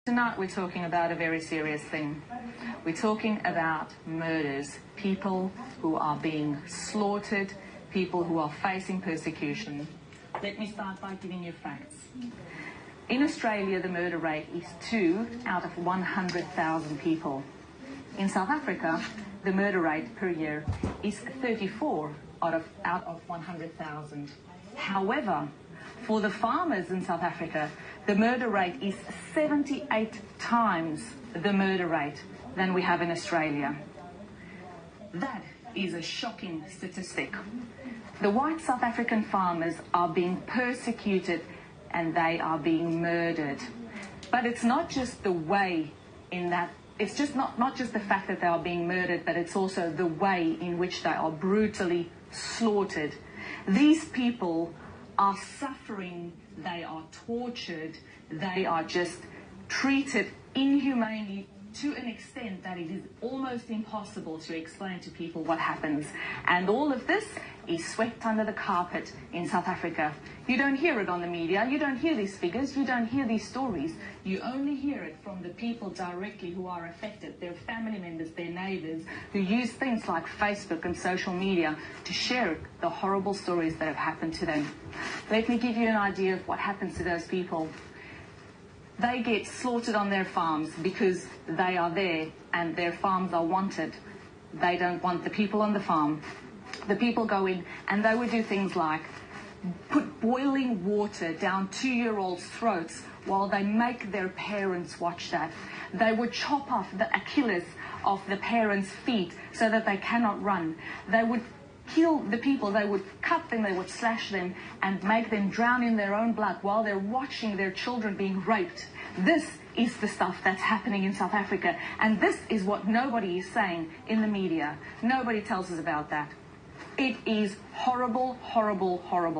Tonight we're talking about a very serious thing. We're talking about murders, people who are being slaughtered, people who are facing persecution. Let me start by giving you facts. In Australia, the murder rate is 2 out of 100,000 people. In South Africa, the murder rate per year is 34 out of 100,000. However, for the farmers in South Africa, the murder rate is 78 times the murder rate than we have in Australia. That is a shocking statistic. The white South African farmers are being persecuted and they are being murdered. But it's not just the way in that, it's just not just the fact that they are being murdered, but it's also the way in which they are brutally slaughtered. These people are suffering, they are tortured, they are just treated inhumanely to an extent that it is almost impossible to explain to people what happens. And all of this is swept under the carpet in South Africa. You don't hear it on the media, you don't hear these figures, you don't hear these stories. You only hear it from the people directly who are affected, their family members, their neighbors, who use things like Facebook and social media to share the horrible stories that have happened to them. Let me give you an idea of what happens to those people. They get slaughtered on their farms because they are there and their farms are wanted. They don't want the people on the farm. The people go in and they would do things like put boiling water down 2-year-olds' throats while they make their parents watch that. They would chop off the Achilles of the parents' feet so that they cannot run. They would kill the people, they would cut them, they would slash them and make them drown in their own blood while they're watching their children being raped. This is the stuff that's happening in South Africa, and this is what nobody is saying in the media. Nobody tells us about that. It is horrible, horrible, horrible.